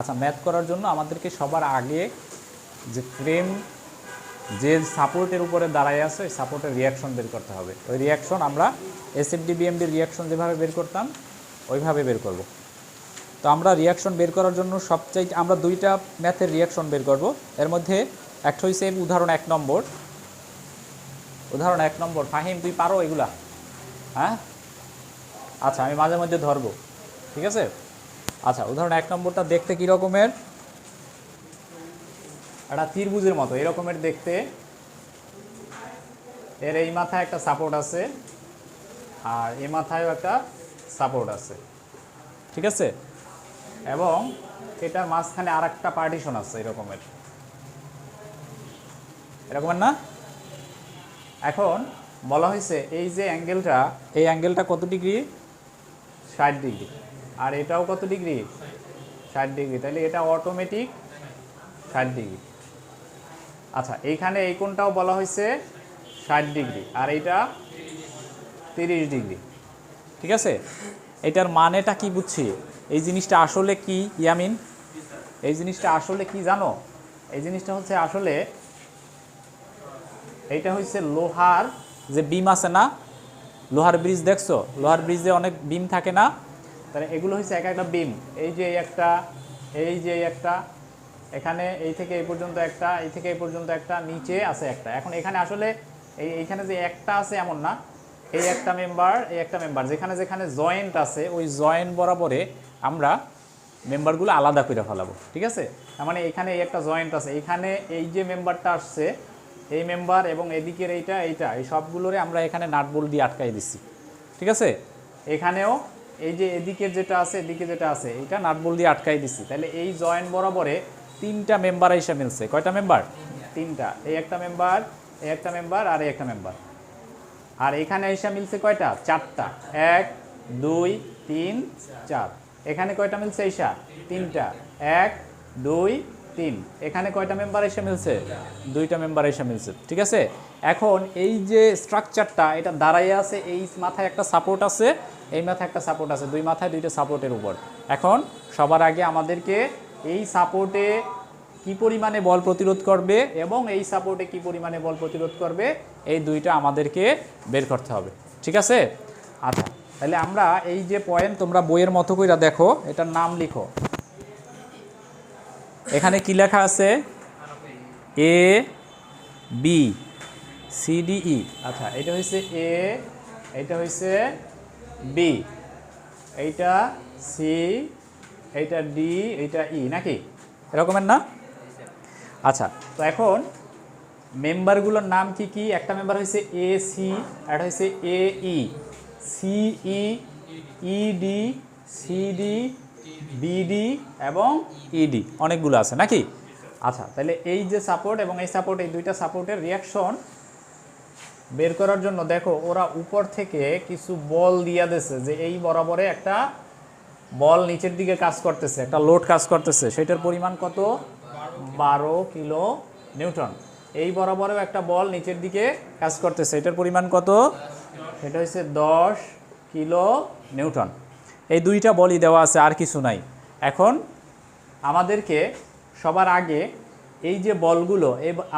আচ্ছা, ম্যাথ করার জন্য আমাদেরকে সবার আগে যে ফ্রেম যে সাপোর্টের উপরে দাঁড়ায় আছে ওই সাপোর্টের রিয়াকশন বের করতে হবে। ওই রিয়াকশন আমরা এসএফডি বিএমডির রিয়াকশন যেভাবে বের করতাম ওইভাবে বের করব। তো আমরা রিয়াকশন বের করার জন্য সবচাইতে আমরা দুইটা ম্যাথের রিয়াকশন বের করব। এর মধ্যে একটা হচ্ছে উদাহরণ 1 নম্বর। উদাহরণ 1 নম্বর, ফাহিম তুই পারো এগুলা? হ্যাঁ, আচ্ছা আমি মাঝে মধ্যে ধরবো, ঠিক আছে? আচ্ছা, উদাহরণ 1 নম্বরটা দেখতে কী রকমের? একটা ত্রিভুজের মতো এরকমের দেখতে। এর এই মাথায় একটা সাপোর্ট আছে আর এই মাথায়ও একটা সাপোর্ট আছে, ঠিক আছে? এবং এটার মাঝখানে আর একটা পার্টিশন আছে এরকমের, এরকমের না? এখন বলা হয়েছে এই যে অ্যাঙ্গেলটা, এই অ্যাঙ্গেলটা কত ডিগ্রি? 60 ডিগ্রি। আর এটাও কত ডিগ্রি? 60 ডিগ্রি। তাহলে এটা অটোমেটিক 60 ডিগ্রি। আচ্ছা, এইখানে এই কোণটাও বলা হয়েছে 60 ডিগ্রি আর এইটা 30 ডিগ্রি, ঠিক আছে? এটার মানেটা কি বুঝছি? এই জিনিসটা আসলে কি ইয়ামিন? এই জিনিসটা আসলে কি জানো? এই জিনিসটা হচ্ছে আসলে এইটা হচ্ছে লোহার যে বিম আছে না, লোহার ব্রিজ দেখছো? লোহার ব্রিজে অনেক বিম থাকে না? তাহলে এগুলো হচ্ছে এক একটা বিম। এই যে একটা, এই যে একটা, এখানে এই থেকে এই পর্যন্ত একটা, এই থেকে এই পর্যন্ত একটা, নিচে আছে একটা। এখন এখানে আসলে এইখানে যে একটা আছে এমন না, এই একটা মেম্বার, এই একটা মেম্বার, যেখানে যেখানে জয়েন্ট আছে ওই জয়েন্ট বরাবরে আমরা মেম্বারগুলো আলাদা করে ফেলাবো, ঠিক আছে? তার মানে এখানে এই একটা জয়েন্ট আছে, এইখানে এই যে মেম্বারটা আসছে এই মেম্বার এবং এদিকের এইটা এইটা, এই সবগুলোরে আমরা এখানে নাট বোল্ট দিয়ে আটকাই দিচ্ছি, ঠিক আছে? এখানেও এই যে এদিকে যেটা আছে, এদিকে যেটা আছে, এইটা নাট বোল্ট দিয়ে আটকাই দিচ্ছি। তাহলে এই জয়েন্ট বরাবরে 3টা মেম্বার এসে মিলছে। কয়টা মেম্বার? 3টা। এই একটা মেম্বার, এই একটা মেম্বার আর এই একটা মেম্বার। আর এখানে এসে মিলছে কয়টা? 4টা। 1 2 3 4। এখানে কয়টা মিলছে? এসা 3টা। 1 2 3। এখানে কয়টা মেম্বার এসে মিলছে? 2টা মেম্বার এসে মিলছে, ঠিক আছে? এখন এই যে স্ট্রাকচারটা এটা দাঁড়াইয়ে আছে, এই মাথায় একটা সাপোর্ট আছে, এই মাথায় একটা সাপোর্ট আছে, দুই মাথায় দুইটা সাপোর্টের উপর। এখন সবার আগে আমাদেরকে এই সাপোর্টে কি পরিমাণে বল প্রতিরোধ করবে এবং এই সাপোর্টে কি পরিমাণে বল প্রতিরোধ করবে এই দুইটা আমাদেরকে বের করতে হবে, ঠিক আছে? আচ্ছা, তাহলে আমরা এই যে পয়েন্ট তোমরা বইয়ের মতো করে দেখো, এটার নাম লিখো। এখানে কি লেখা আছে? A B C D E. আচ্ছা, এটা হচ্ছে এ, এটা হচ্ছে বি, এইটা সি, এইটা ডি, এইটা ই, নাকি এরকমের না? আচ্ছা, তো এখন মেম্বারগুলোর নাম কি কি? একটা মেম্বার হচ্ছে এ সি, একটা হচ্ছে A E, C E, E D, C D, BD এবং ইডি, অনেকগুলো আছে নাকি? আচ্ছা, তাহলে এই যে সাপোর্ট এবং এই সাপোর্ট, এই দুইটা সাপোর্টের রিয়াকশন বের করার জন্য দেখো ওরা উপর থেকে কিছু বল দিয়া দিয়েছে, যে এই বরাবরে একটা বল নিচের দিকে কাজ করতেছে, একটা লোড কাজ করতেছে, সেটার পরিমাণ কত? 12 কিলো নিউটন। এই বরাবরেও একটা বল নিচের দিকে কাজ করতেছে, এটার পরিমাণ কত? সেটা হচ্ছে 10 কিলো নিউটন। এই দুইটা বলই দেওয়া আছে, আর কিছু নাই। এখন আমাদেরকে সবার আগে এই যে বলগুলো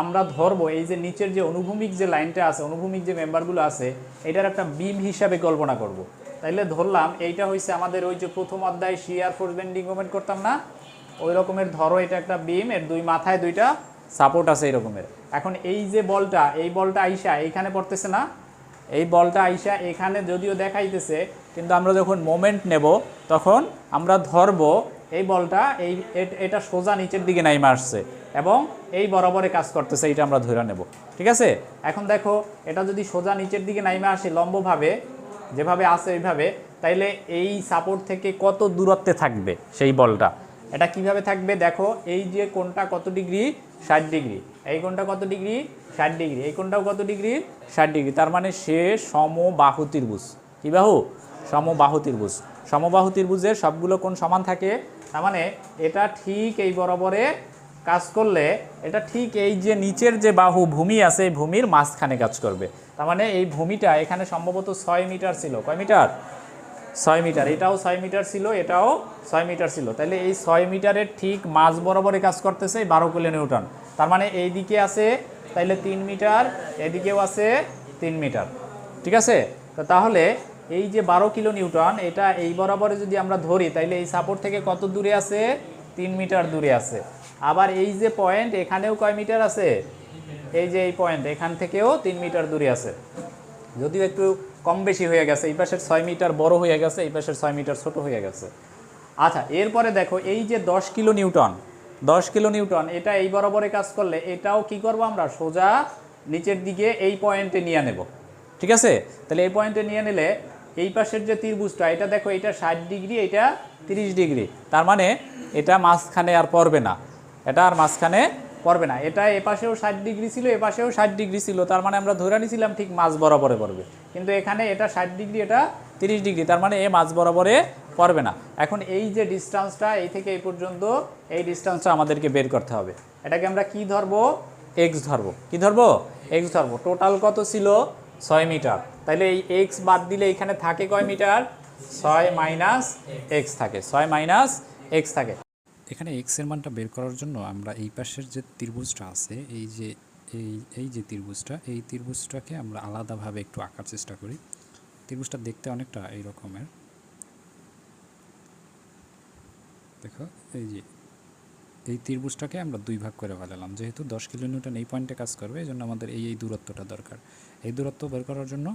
আমরা ধরবো, এই যে নিচের যে অনুভূমিক যে লাইনটা আছে, অনুভূমিক যে মেম্বারগুলো আছে, এটার একটা বিম হিসাবে কল্পনা করব। তাইলে ধরলাম এইটা হচ্ছে আমাদের ওই যে প্রথম অধ্যায় শিয়ার ফোর্স বেন্ডিং মোমেন্ট করতাম না, ওই রকমের ধরো এটা একটা বিম, এর দুই মাথায় দুইটা সাপোর্ট আছে এই রকমের। এখন এই যে বলটা, এই বলটা আইসা এইখানে পড়তেছে না, এই বলটা আইসা এখানে যদিও দেখাইতেছে, কিন্তু আমরা যখন মোমেন্ট নেব তখন আমরা ধরবো এই বলটা এটা সোজা নিচের দিকে নাইমে আসছে এবং এই বরাবরে কাজ করতেছে, এইটা আমরা ধরে নেব, ঠিক আছে? এখন দেখো এটা যদি সোজা নিচের দিকে নাইমে আসে লম্বভাবে, যেভাবে আছে ওইভাবে, তাইলে এই সাপোর্ট থেকে কত দূরত্বে থাকবে সেই বলটা? এটা কিভাবে থাকবে দেখো, এই যে কোণটা কত ডিগ্রি? 60 ডিগ্রি। এই কোণটা কত ডিগ্রি? 60 ডিগ্রি। এই কোণটাও কত ডিগ্রি? 60 ডিগ্রি। তার মানে সে সমবাহু ত্রিভুজ। কি বাহু? সমবাহু ত্রিভুজ। সমবাহু ত্রিভুজের সবগুলো কোণ সমান থাকে, তার মানে এটা ঠিক এই বরাবরে কাজ করলে এটা ঠিক এই যে নিচের যে বাহু ভূমি আছে এই ভূমির মাঝখানে কাজ করবে। তার মানে এই ভূমিটা এখানে সম্ভবত 6 মিটার ছিল। কয় মিটার? 6 মিটার, এটাও 6 মিটার ছিল, এটাও 6 মিটার ছিল। তাহলে এই 6 মিটারের ঠিক মাঝ বরাবরে কাজ করতেছে 12 কিলো নিউটন। তার মানে এই দিকে আছে তাইলে 3 মিটার, এদিকেও আছে 3 মিটার, ঠিক আছে। তো তাহলে এই যে 12 কিলো নিউটন, এটা এই বরাবরে যদি আমরা ধরি তাইলে এই সাপোর্ট থেকে কত দূরে আছে? 3 মিটার দূরে আছে। আবার এই যে পয়েন্ট, এখানেও কয় মিটার আছে? এই যে এই পয়েন্ট, এখান থেকেও 3 মিটার দূরে আছে, যদিও একটু কম বেশি হয়ে গেছে, এই পাশের 6 মিটার বড় হয়ে গেছে, এই পাশের 6 মিটার ছোট হয়ে গেছে। আচ্ছা, এরপরে দেখো এই যে 10 কিলো নিউটন, 10 কিলো নিউটন এটা এই বরাবরে কাজ করলে এটাও কি করব আমরা? সোজা নিচের দিকে এই পয়েন্টে নিয়ে নেব, ঠিক আছে। তাহলে এই পয়েন্টে নিয়ে নিলে এই পাশের যে ত্রিভুজটা, এটা দেখো এটা 60 ডিগ্রি, এটা 30 ডিগ্রি, তার মানে এটা মাঝখানে আর পড়বে না, এটা আর মাঝখানে পড়বে না। এটা এপাশেও 60 ডিগ্রি ছিল, এপাশেও 60 ডিগ্রি ছিল, তার মানে আমরা ধরে নিয়েছিলাম ঠিক মাঝ বরাবরে পড়বে, কিন্তু এখানে এটা 60 ডিগ্রি, এটা 30 ডিগ্রি, তার মানে এ মাঝ বরাবরে পড়বে না। এখন এই যে ডিস্টেন্সটা এই থেকে এই পর্যন্ত, এই ডিস্টেন্সটা আমাদেরকে বের করতে হবে। এটাকে আমরা কি ধরবো? এক্স ধরবো। কি ধরবো? এক্স ধরবো। টোটাল কত ছিল? 6 মিটার। তাহলে এই এক্স বাদ দিলে এখানে থাকে কয় মিটার? 6 মাইনাস এক্স থাকে, 6 মাইনাস এক্স থাকে। এখানে এক্স এর মানটা বের করার জন্য আমরা এই পাশের যে ত্রিভুজটা আছে, এই যে ত্রিভুজটা, এই ত্রিভুজটাকে আমরা আলাদাভাবে একটু আঁকার চেষ্টা করি। ত্রিভুজটা দেখতে অনেকটা এই রকমের, দেখো এই ত্রিভুজটাকে আমরা দুই ভাগ করে ফেলালাম। যেহেতু 10 কিলো নিউটন এই পয়েন্টে কাজ করবে, এই জন্য আমাদের এই দূরত্বটা দরকার। এই দূরত্ব বের করার জন্য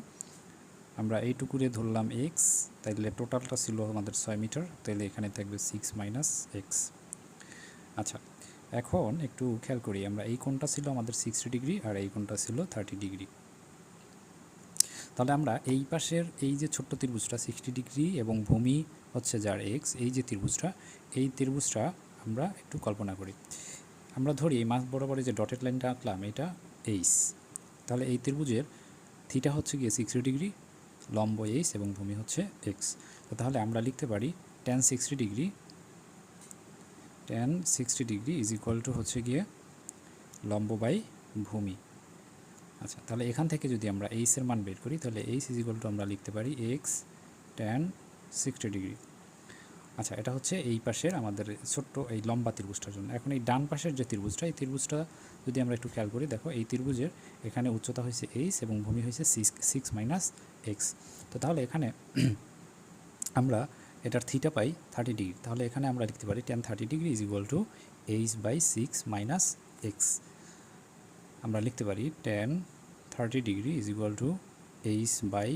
আমরা এইটুকুরে ধরলাম এক্স, তাইলে টোটালটা ছিল আমাদের 6 মিটার, তাইলে এখানে থাকবে 6 মাইনাস এক্স। আচ্ছা, এখন একটু খেয়াল করি, আমরা এই কোণটা ছিল আমাদের 60 ডিগ্রি আর এই কোণটা ছিল 30 ডিগ্রি। তাহলে আমরা এই পাশের এই যে ছোট্ট ত্রিভুজটা 60 ডিগ্রি এবং ভূমি হচ্ছে যার এক্স, এই যে ত্রিভুজটা, এই ত্রিভুজটা আমরা একটু কল্পনা করি। আমরা ধরি এই মাঝ বরাবরে যে ডটেড লাইনটা আঁকলাম এটা এইচ, তাহলে এই ত্রিভুজের থিটা হচ্ছে গিয়ে 60 ডিগ্রি, লম্ব এইচ এবং ভূমি হচ্ছে এক্স। তো তাহলে আমরা লিখতে পারি tan 60 degree is equal two হচ্ছে গিয়ে লম্ব বাই ভূমি। আচ্ছা, তাহলে এখান থেকে যদি আমরা এইচের মান বের করি, তাহলে এইচ ইজ ইকুয়াল টু আমরা লিখতে পারি এক্স tan 60 ডিগ্রি। আচ্ছা, এটা হচ্ছে এই পাশের আমাদের ছোট্ট এই লম্বা ত্রিভুজটার জন্য। এখন এই ডান পাশের যে ত্রিভুজটা, এই ত্রিভুজটা যদি আমরা একটু খেয়াল করি, দেখো এই ত্রিভুজের এখানে উচ্চতা হয়েছে এইচ এবং ভূমি হয়েছে 6 মাইনাস এক্স। তো তাহলে এখানে আমরা এটার থিটা পাই 30 ডিগ্রি, তাহলে এখানে আমরা লিখতে পারি tan 30 degree is equal to H by 6 minus x. আমরা লিখতে পারি tan 30 degree is equal to H by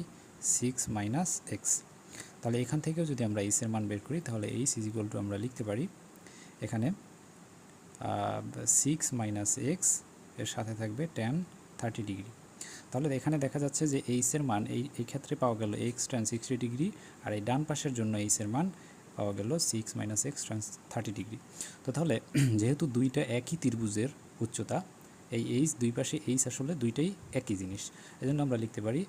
6 minus x. তাহলে এখান থেকেও যদি আমরা এইচের মান বের করি, তাহলে এইচ ইজ ইকুয়াল টু আমরা লিখতে পারি এখানে 6 মাইনাস এক্স, এর সাথে থাকবে tan 30 ডিগ্রি। তাহলে এখানে দেখা যাচ্ছে যে এইচের মান এই ক্ষেত্রে পাওয়া গেল এক্স tan 60 ডিগ্রি, আর এই ডান পাশের জন্য এইচের মান পাওয়া গেল 6 মাইনাস এক্স tan 30 ডিগ্রি। তো তাহলে যেহেতু দুইটা একই ত্রিভুজের উচ্চতা, এই এইচ দুই পাশে এইচ আসলে দুইটাই একই জিনিস, এজন্য আমরা লিখতে পারি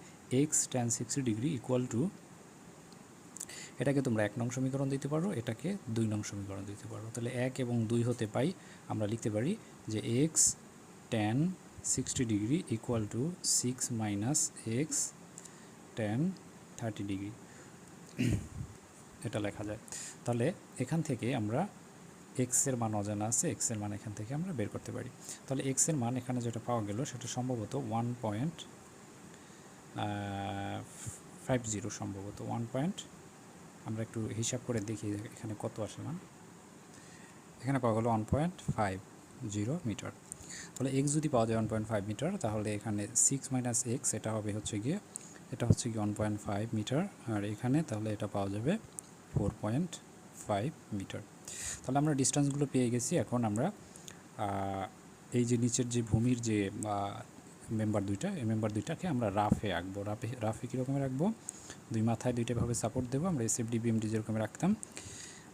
x tan 60 degree equal to, এটাকে তোমরা 1 নং সমীকরণ দিতে পারো, এটাকে 2 নং সমীকরণ দিতে পারো। তাহলে 1 এবং 2 হতে পাই আমরা লিখতে পারি যে x tan 60 degree equal to 6 minus x tan 30 degree, এটা লেখা যায়। তাহলে এখান থেকে আমরা এক্সের মান অজানা আছে, এক্সের মান এখান থেকে আমরা বের করতে পারি। তাহলে এক্সের মান এখানে যেটা পাওয়া গেল সেটা সম্ভবত 1.50, সম্ভবত আমরা একটু হিসাব করে দেখি এখানে কত আসে মান। এখানে পাওয়া গেল 1.50 মিটার। তাহলে এক্স যদি পাওয়া যায় 1.5 মিটার, তাহলে এখানে 6 মাইনাস এক্স এটা হচ্ছে গিয়ে 1.5 মিটার, আর এখানে তাহলে এটা পাওয়া যাবে 4.5 মিটার। তাহলে আমরা ডিস্টেন্সগুলো পেয়ে গেছি। এখন আমরা এই যে নিচের যে ভূমির যে মেম্বার দুইটা, এই মেম্বার দুইটাকে আমরা রাফে আঁকবো। রাফে কীরকমের আঁকবো? দুই মাথায় দুইটাভাবে সাপোর্ট দেবো, আমরা এসএফডি বিএমডি যেরকম রাখতাম।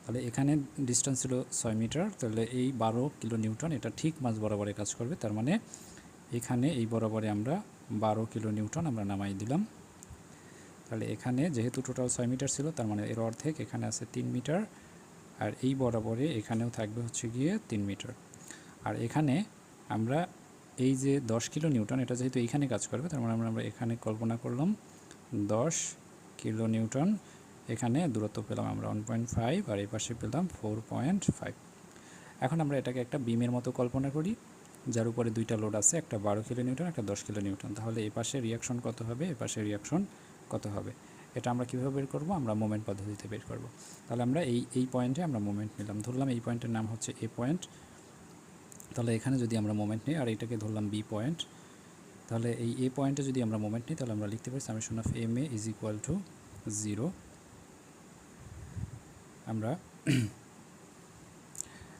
তাহলে এখানে ডিস্টেন্স ছিল 6 মিটার, তাহলে এই 12 কিলো নিউটন এটা ঠিক মাঝ বরাবরে কাজ করবে, তার মানে এখানে এই বরাবরে আমরা 12 কিলো নিউটন আমরা নামাই দিলাম। তাহলে এখানে যেহেতু টোটাল 6 মিটার ছিল, তার মানে এর অর্ধেক এখানে আছে 3 মিটার, আর এই বরাবরে এখানেও থাকবে হচ্ছে গিয়ে 3 মিটার। আর এখানে আমরা এই যে 10 কিলো নিউটন এটা যেহেতু এইখানে কাজ করবে, তার মানে আমরা এখানে কল্পনা করলাম 10 কিলো নিউটন এখানে দূরত্ব পেলাম আমরা 1.5 আর এই পাশে পেলাম 4.5। এখন আমরা এটাকে একটা বিমের মতো কল্পনা করি, যার উপরে দুইটা লোড আছে, একটা 12 কিলো নিউটন, একটা 10 কিলো নিউটন। তাহলে এই পাশে রিয়াকশন কত হবে, এই পাশে রিয়াকশন কত হবে, এটা আমরা কীভাবে বের করব? আমরা মোমেন্ট পদ্ধতিতে বের করব। তাহলে আমরা এই পয়েন্টে আমরা মোমেন্ট নিলাম, ধরলাম এই পয়েন্টের নাম হচ্ছে এ পয়েন্ট। তাহলে এখানে যদি আমরা মোমেন্ট নিই আর এইটাকে ধরলাম বি পয়েন্ট, তাহলে এই এ পয়েন্টে যদি আমরা মোমেন্ট নিই তাহলে আমরা লিখতে পারি summation of M A is equal to 0। আমরা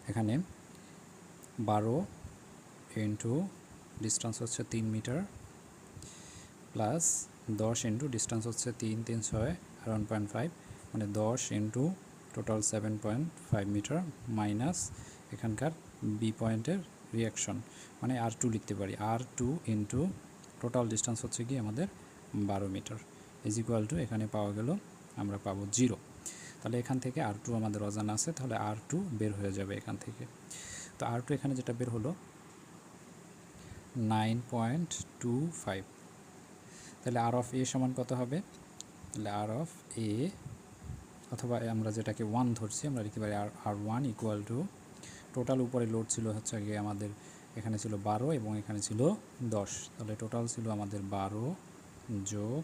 এখানে 12 ইন্টু ডিস্টেন্স হচ্ছে 3 মিটার প্লাস 10 ইন্টু ডিস্টেন্স হচ্ছে 3 3 6 আর 1.5, মানে 10 ইন্টু টোটাল 7.5 মিটার মাইনাস এখানকার বি পয়েন্টের রিয়াকশন, মানে R2 লিখতে পারি। R2 ইন্টু টোটাল ডিস্টেন্স হচ্ছে কি আমাদের 12 মিটার ইজ ইকুয়াল টু, এখানে পাওয়া গেল আমরা পাবো 0। তাহলে এখান থেকে R2 আমাদের অজানা আছে, তাহলে R2 বের হয়ে যাবে এখান থেকে। তো R2 এখানে যেটা বের হলো 9.25। তাহলে R অফ এ সমান কত হবে? তাহলে R অফ এ, অথবা আমরা যেটাকে 1 ধরছি, আমরা লিখতে পারি R1 ইকুয়াল টু টোটাল উপরে লোড ছিল হচ্ছে গিয়ে আমাদের এখানে ছিল 12 এবং এখানে ছিল 10, তাহলে টোটাল ছিল আমাদের 12 যোগ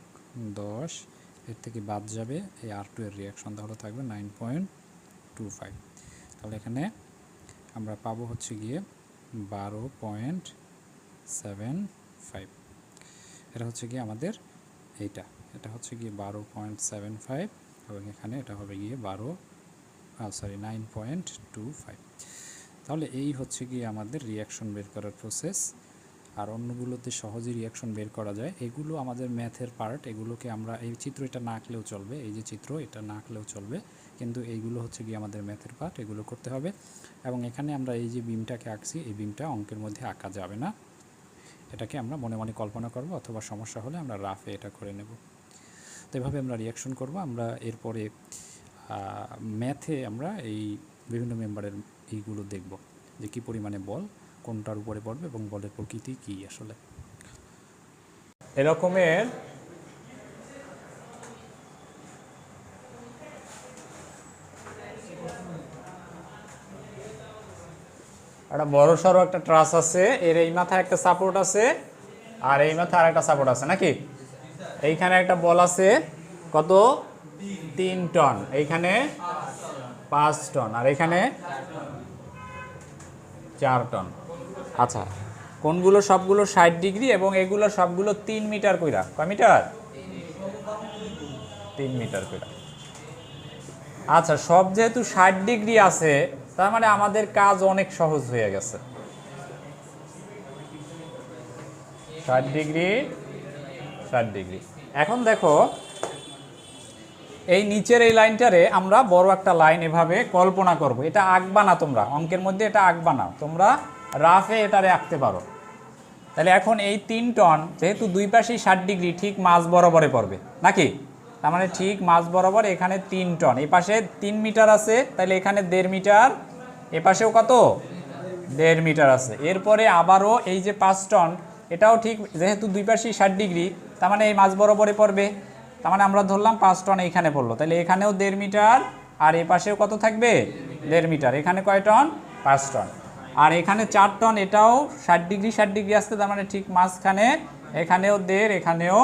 10, এর থেকে বাদ যাবে এই R2 এর রিয়াকশন, তাহলে থাকবে 9.25। তাহলে এখানে আমরা পাবো হচ্ছে গিয়ে 12.75। এটা হচ্ছে গিয়ে আমাদের এইটা, এটা হচ্ছে গিয়ে 12.75 এবং এখানে এটা হবে গিয়ে 9.25। তাহলে এই হচ্ছে গিয়ে আমাদের রিয়াকশন বের করার প্রসেস। আর অন্যগুলোতে সহজেই রিয়াকশন বের করা যায়, এগুলো আমাদের ম্যাথের পার্ট, এগুলোকে আমরা এই চিত্র এটা না আঁকলেও চলবে, এই যে চিত্র এটা না আঁকলেও চলবে, কিন্তু এইগুলো হচ্ছে গিয়ে আমাদের ম্যাথের পার্ট, এগুলো করতে হবে। এবং এখানে আমরা এই যে বিমটাকে আঁকছি, এই বিমটা অঙ্কের মধ্যে আঁকা যাবে না, এটাকে আমরা মনে মনে কল্পনা করব, অথবা সমস্যা হলে আমরা রাফে এটা করে নেব। তো এভাবে আমরা রিয়াকশন করব। আমরা এরপরে ম্যাথে আমরা এই বিভিন্ন মেম্বারের এইগুলো দেখব যে কী পরিমাণে বল কোনটার উপরে পড়বে এবং বলের প্রকৃতি কী আসলে। এরকমের একটা বড় সড়ো একটা ট্রাস আছে, এর এই মাথায় একটা সাপোর্ট আছে আর এই মাথায় আর একটা সাপোর্ট আছে নাকি? এইখানে একটা বল আছে কত? 3 টন, এইখানে 5 টন আর এইখানে 4 টন। আচ্ছা, কোনগুলো? সবগুলো 60 ডিগ্রি এবং এগুলো সবগুলো 3 মিটার কইরা। কয় মিটার? 3 মিটার কইরা। আচ্ছা, সব যেহেতু 60 ডিগ্রি আছে, তার মানে আমাদের কাজ অনেক সহজ হয়ে গেছে। 60 ডিগ্রি 60 ডিগ্রি। এখন দেখো এই নিচের এই লাইনটারে আমরা বড় একটা লাইন এভাবে কল্পনা করব। এটা আঁকবা না তোমরা, অঙ্কের মধ্যে এটা আঁকবা না, তোমরা রাফে এটারে আঁকতে পারো। তাহলে এখন এই 3 টন যেহেতু দুই পাশেই 60 ডিগ্রি, ঠিক মাঝ বরাবরে পড়বে নাকি? তার মানে ঠিক মাঝ বরাবর এখানে 3 টন, এই পাশে 3 মিটার আছে, তাহলে এখানে 1.5 মিটার, এ পাশেও কত? 1.5 মিটার আছে। এরপরে আবারও এই যে 5 টন, এটাও ঠিক যেহেতু দুই পাশেই 60 ডিগ্রি, তার মানে এই মাঝ বরাবরে পড়বে, তার মানে আমরা ধরলাম 5 টন এইখানে পড়লো, তাহলে এখানেও 1.5 মিটার আর এই পাশেও কত থাকবে? 1.5 মিটার। এখানে কয় টন? 5 টন। আর এখানে 4 টন, এটাও 60 ডিগ্রি আসতে, তার মানে ঠিক মাঝখানে এখানেও 1.5, এখানেও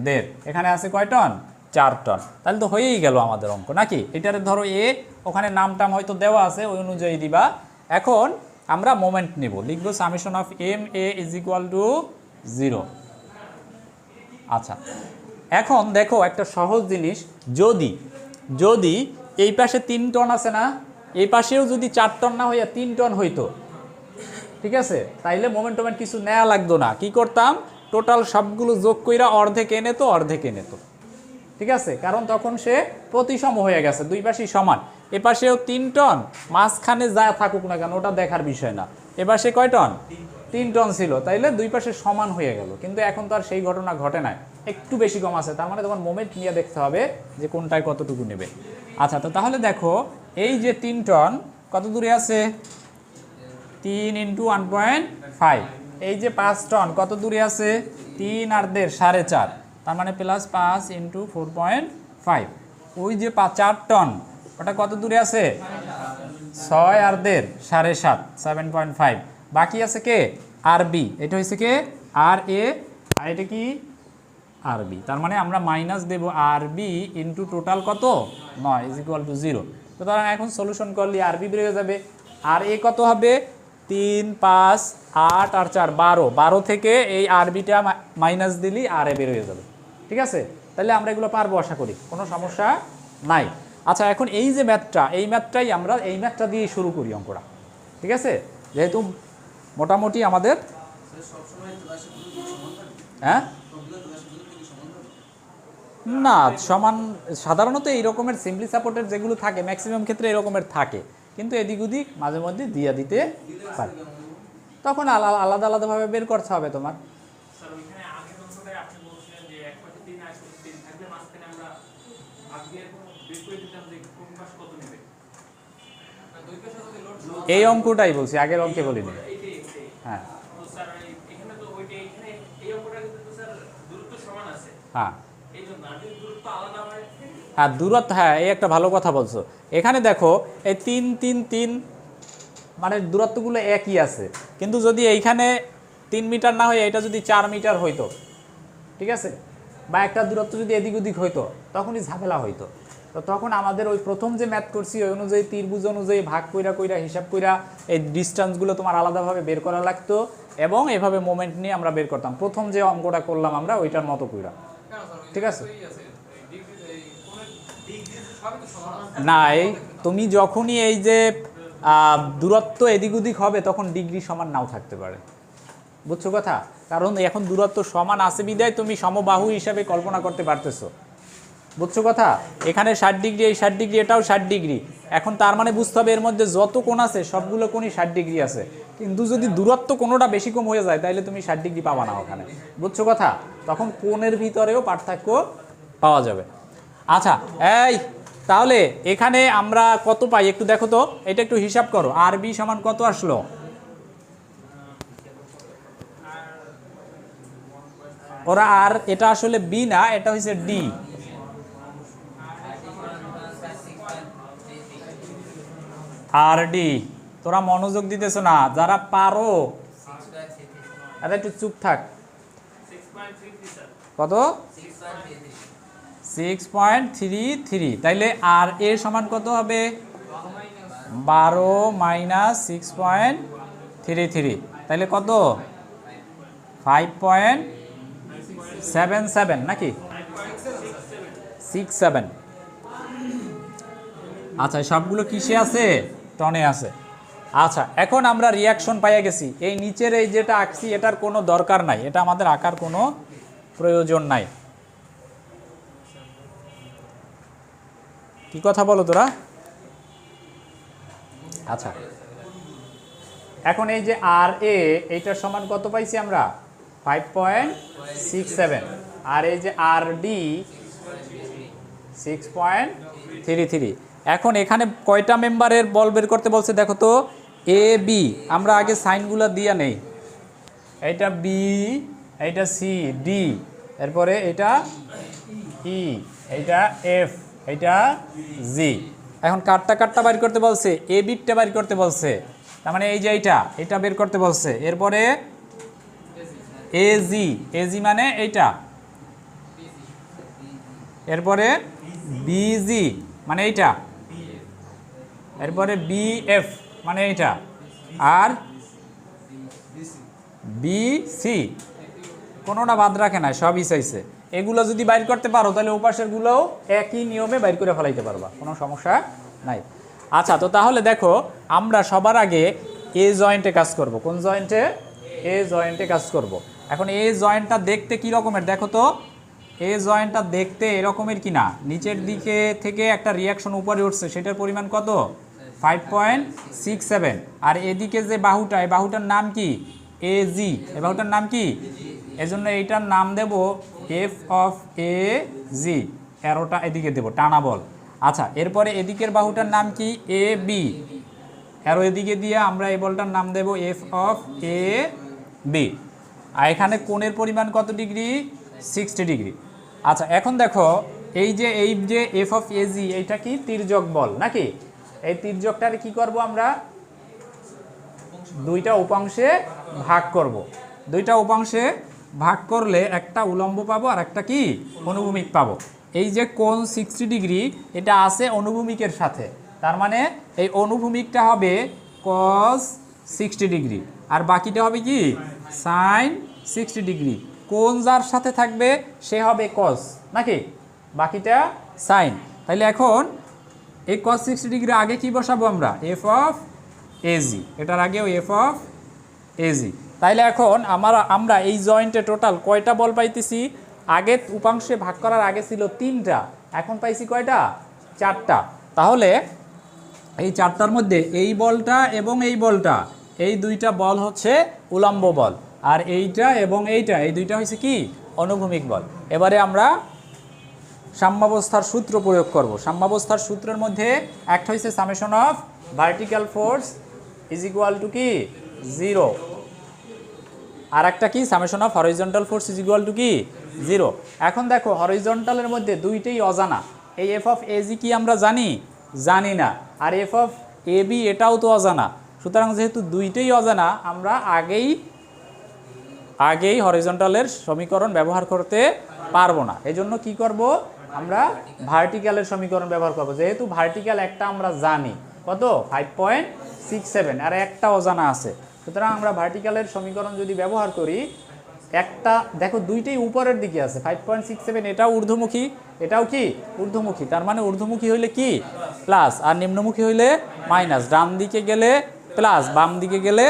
1.5, এখানে আছে কয় টন? 4 টন। তাহলে তো হয়েই গেল আমাদের অঙ্ক নাকি? এটারে ধরো এ, ওখানে নামটাম হয়তো দেওয়া আছে, ওই অনুযায়ী দিবা। এখন আমরা মোমেন্ট নিব, লিখব summation of M A is equal to 0। আচ্ছা, এখন দেখো একটা সহজ জিনিস, যদি এই পাশে 3 টন আছে না, এই পাশেও যদি 4 টন না হইয়া 3 টন হইতো, ঠিক আছে, তাইলে মোমেন্ট কিছু নেওয়া লাগতো না। কি করতাম? টোটাল সবগুলো যোগ কইরা অর্ধেক এনে তো, ঠিক আছে, কারণ তখন সে প্রতিসম হয়ে গেছে, দুই পাশেই সমান। এ পাশেও 3 টন, মাঝখানে যা থাকুক না কেন ওটা দেখার বিষয় না। এ পাশে কয় টন? 3 টন ছিল, তাইলে দুই পাশে সমান হয়ে গেল। কিন্তু এখন তো আর সেই ঘটনা ঘটে নাই, একটু বেশি কম আছে, তার মানে তখন মোমেন্ট নিয়ে দেখতে হবে যে কোনটায় কতটুকু নেবে। আচ্ছা, তো তাহলে দেখো এই যে 3 টন কত দূরে আছে? 3 × 1.5। এই যে 5 টন কত দূরে আছে? 3 আর 1.5, 4.5, তার মানে +5 × 4.5। ওই যে 4 টন ওটা কত দূরে আছে? 6 আর 1.5 7.5 7.5। বাকি আছে কে? আর বি। এটা হচ্ছে কে? আর এ, আর এটা কি? আর বি। তার মানে আমরা মাইনাস দেব আর বি ইন্টু টোটাল কত 9 ইজ ইকুয়াল টু 0। সুতরাং এখন সলিউশন করলে আর বি বেরিয়ে যাবে। আর এ কত হবে? 3 5 8 আর 4 12। 12 থেকে এই আর বিটা মাইনাস দিলেই আর এ বেরিয়ে যাবে। ঠিক আছে, তাহলে আমরা এগুলো পারবো আশা করি, কোনো সমস্যা নাই। আচ্ছা, এখন এই যে ম্যাথটা, এই ম্যাথটাই আমরা এই ম্যাথটা দিয়ে শুরু করি অঙ্কটা। ঠিক আছে, যেহেতু মোটামুটি আমাদের হ্যাঁ না সমান, সাধারণত এই রকমের সিম্পলি সাপোর্টের যেগুলো থাকে ম্যাক্সিমাম ক্ষেত্রে এরকমের থাকে, কিন্তু এদিক ওদিক মাঝে মধ্যে দিয়ে দিতে পারে, তখন আলাদা আলাদাভাবে বের করতে হবে তোমার। এই অঙ্কটাই বলছি, আগের অঙ্কে বলিনি। হ্যাঁ হ্যাঁ হ্যাঁ দূরত্ব, হ্যাঁ এই একটা ভালো কথা বলছো। এখানে দেখো এই 3 3 3 মানে দূরত্বগুলো একই আছে, কিন্তু যদি এইখানে 3 মিটার না হয় এটা যদি 4 মিটার হইতো, ঠিক আছে, বা একটা দূরত্ব যদি এদিক ওদিক হইতো তখনই ঝামেলা হইতো। তো তখন আমাদের ওই প্রথম যে ম্যাথ করছি ওই অনুযায়ী ত্রিভুজ অনুযায়ী ভাগ কইরা হিসাব কইরা এই ডিস্টেন্সগুলো তোমার আলাদাভাবে বের করা লাগতো, এবং এভাবে মোমেন্ট নিয়ে আমরা বের করতাম। প্রথম যে অঙ্কটা করলাম আমরা ওইটার মতো কইরা, ঠিক আছে। না এই তুমি যখনই এই যে দূরত্ব এদিক ওদিক হবে তখন ডিগ্রি সমান নাও থাকতে পারে, বুঝছো কথা? কারণ এখন দূরত্ব সমান আছে বিদায় তুমি সমবাহু হিসাবে কল্পনা করতে পারতেছো, বুঝছো কথা? এখানে 60 ডিগ্রি, এই 60 ডিগ্রি, এটাও 60 ডিগ্রি। এখন তার মানে বুঝতে হবে এর মধ্যে যত কোণ আছে সবগুলো কোণই 60 ডিগ্রি আছে, কিন্তু যদি দূরত্ব কোনোটা বেশি কম হয়ে যায় তাহলে তুমি 60 ডিগ্রি পাবা না ওখানে, বুঝছো কথা? তখন কোণের ভিতরেও পার্থক্য পাওয়া যাবে। আচ্ছা, এই তাহলে এখানে আমরা কত পাই একটু দেখো তো, এটা একটু হিসাব করো। আর বি সমান কত আসলো? ওরা আর এটা আসলে বি না, এটা হচ্ছে ডি। আর ডি, তোরা মনোযোগ দিতেছ না, যারা পারো এটা একটু চুপ থাক। কত? 6.33। তাইলে আর এ সমান কত হবে? 12 মাইনাস 6.33, তাইলে কত? 5.77 নাকি 67? আচ্ছা, সবগুলো কিসে আছে? টনে আছে। আচ্ছা, এখন আমরা রিয়াকশন পাইয়া গেছি। এই নিচের এই যেটা আঁকছি এটার কোনো দরকার নাই, এটা আমাদের আঁকার কোনো প্রয়োজন নাই। কি কথা বলো তোরা? আচ্ছা, এখন এই যে আর এ এইটার সমান কত পাইছি আমরা? 5.67। আর এই যে আর ডি 6.33। এখন এখানে কয়টা মেম্বারের বল বের করতে বলছে দেখো তো? এ বি, আমরা আগে সাইনগুলো দিয়ে নেই। এইটা বি, এইটা সি, ডি, এরপরে এটা ই, এইটা এফ, এইটা জি। এখন কাটটা বাইর করতে বলছে, এ বিটটা বাইর করতে বলছে, তার মানে এই যে এটা বের করতে বলছে। এরপরে এজি, এজি মানে এইটা, এরপরে বিজি মানে এইটা, এরপরে বিএফ মানে এইটা, আর বিসি কোনোটা বাদ রাখে না, সবই চাইছে। এগুলো যদি বাইর করতে পারো তাহলে ওপাশেরগুলোও একই নিয়মে বাইর করে ফেলাইতে পারবা, কোনো সমস্যা নাই। আচ্ছা, তো তাহলে দেখো আমরা সবার আগে এ জয়েন্টে কাজ করব। কোন জয়েন্টে? এ জয়েন্টে কাজ করব। এখন এ জয়েন্টটা দেখতে কি রকমের দেখো তো? এ জয়েন্টটা দেখতে এরকমের কিনা, নিচের দিকে থেকে একটা রিয়াকশন উপরে উঠছে, সেটার পরিমাণ কত? 5.67। আর এদিকে যে বাহুটা, এই বাহুটার নাম কি? এজি। এই বাহুটার নাম কি? এজন্য এইটার নাম দেব এফ অফ এ জি, অ্যারোটা এদিকে দেব, টানা বল। আচ্ছা, এরপরে এদিকের বাহুটার নাম কি? এ বি, অ্যারো এদিকে দিয়ে আমরা এই বলটার নাম দেব এফ অফ এ বি। আর এখানে কোণের পরিমাণ কত ডিগ্রি? 60 ডিগ্রি। আচ্ছা, এখন দেখো এই যে এফ অফ এজি এইটা কি তির্যক বল নাকি? এই তির্যকটার কি করব আমরা দুইটা উপাংশে ভাগ করব। দুইটা উপাংশে ভাগ করলে একটা উলম্ব পাবো আর একটা কি অনুভূমিক পাবো। এই যে কোণ 60 ডিগ্রি এটা আছে অনুভূমিকের সাথে, তার মানে এই অনুভূমিকটা হবে cos 60 ডিগ্রি আর বাকিটা হবে কি sin 60 ডিগ্রি। কোণ যার সাথে থাকবে সে হবে cos নাকি, বাকিটা sin। তাহলে এখন এই cos 60 ডিগ্রি আগে কি বসাবো আমরা এফ অফ এজি, এটার আগেও এফ অফ এজি। তাইলে এখন আমরা এই জয়েন্টে টোটাল কয়টা বল পাইতেছি? আগে উপাংশে ভাগ করার আগে ছিল 3টা, এখন পাইছি কয়টা? 4টা। তাহলে এই 4টার মধ্যে এই বলটা এবং এই বলটা, এই দুইটা বল হচ্ছে উলম্ব বল, আর এইটা এবং এইটা এই দুইটা হচ্ছে কি অনুভূমিক বল। এবারে আমরা সাম্যাবস্থার সূত্র প্রয়োগ করব। সাম্যাবস্থার সূত্রের মধ্যে একটা হচ্ছে summation of vertical force is equal to কি 0, আর একটা কি summation of horizontal force is equal to কি 0। এখন দেখো হরিজন্টালের মধ্যে দুইটাই অজানা। এই এফ অফ এজি কি আমরা জানি না, আর এফ অফ এবি এটাও তো অজানা। সুতরাং যেহেতু দুইটাই অজানা আমরা আগেই হরিজন্টালের সমীকরণ ব্যবহার করতে পারবো না। এজন্য কি করব আমরা ভার্টিক্যালের সমীকরণ ব্যবহার করব। যেহেতু ভার্টিক্যাল একটা আমরা জানি কত 5.67 আর একটা অজানা আছে, সুতরাং আমরা ভার্টিক্যালের সমীকরণ যদি ব্যবহার করি, একটা দেখো দুইটাই উপরের দিকে আছে 5.67, এটাও ঊর্ধ্বমুখী এটাও কি ঊর্ধ্বমুখী, তার মানে ঊর্ধ্বমুখী হইলে কি প্লাস আর নিম্নমুখী হইলে মাইনাস, ডান দিকে গেলে প্লাস বাম দিকে গেলে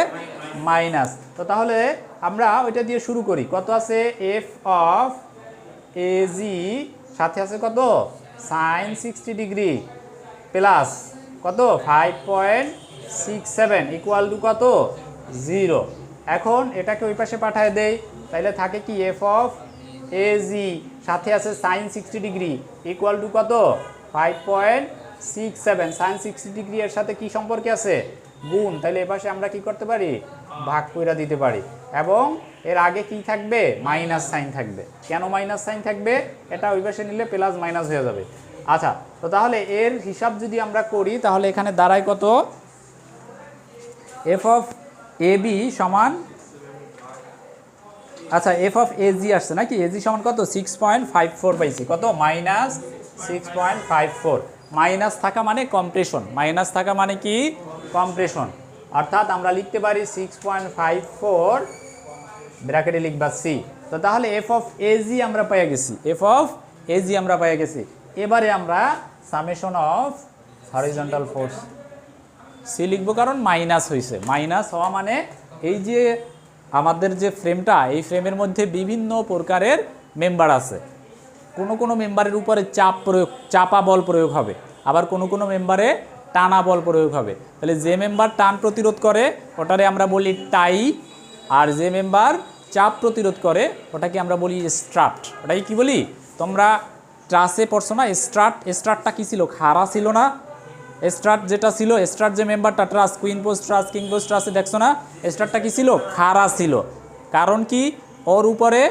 মাইনাস। তো তাহলে আমরা ওইটা দিয়ে শুরু করি। কত আছে এফ অফ এজি সাথে আছে কত sin 60 ডিগ্রি প্লাস কত 5.67 ইকুয়াল টু কত 0। এখন এটাকে ওই পাশে পাঠিয়ে দেই, তাইলে থাকে কি এফ অফ এজি সাথে আছে sin 60 ডিগ্রি ইকুয়াল টু কত 5.67। sin 60 ডিগ্রি এর সাথে কি সম্পর্কে আছে গুণ, তাইলে এ পাশে আমরা কি করতে পারি ভাগ কইরা দিতে পারি, এবং এর আগে কি থাকবে মাইনাস সাইন থাকবে। কেন মাইনাস সাইন থাকবে? এটা ওই পাশে নিলে প্লাস মাইনাস হয়ে যাবে। আচ্ছা, তো তাহলে এর হিসাব যদি আমরা করি তাহলে এখানে দাঁড়ায় কত এফ অফ এবি সমান, আচ্ছা এফ অফ এজি আসছে নাকি, এজি সমান কত 6.54 পাইছি, কত মাইনাস 6.54। মাইনাস থাকা মানে কম্প্রেশন, মাইনাস থাকা মানে কি কম্প্রেশন, অর্থাৎ আমরা লিখতে পারি 6.54 ব্র্যাকেটে লিখবা সি। তো তাহলে এফ অফ এজি আমরা পেয়ে গেছি, এফ অফ এজি আমরা পেয়ে গেছি। এবারে আমরা summation of horizontal force C লিখবো, কারণ মাইনাস হয়েছে। মাইনাস হওয়া মানে এই যে আমাদের যে ফ্রেমটা, এই ফ্রেমের মধ্যে বিভিন্ন প্রকারের মেম্বার আছে। কোনো মেম্বারের উপরে চাপা বল প্রয়োগ হবে, আবার কোনো মেম্বারে টানা বল প্রয়োগ হবে। তাহলে যে মেম্বার টান প্রতিরোধ করে ওটারে আমরা বলি টাই, আর যে মেম্বার চাপ প্রতিরোধ করে ওটাকে আমরা বলি স্ট্রাট। ওটাকে কি বলি? তোমরা ট্রাসে পড়ছো না, স্ট্রাটটা কি ছিল? খাড়া ছিল না? স্ট্রাট যেটা ছিল, স্ট্রাট যে মেম্বারটা ট্রাস, কুইন পোস্ট ট্রাস, কিং পোস্ট ট্রাসে দেখছো না, স্ট্রাটটা কি ছিল? খাড়া ছিল। কারণ কি ওর উপরে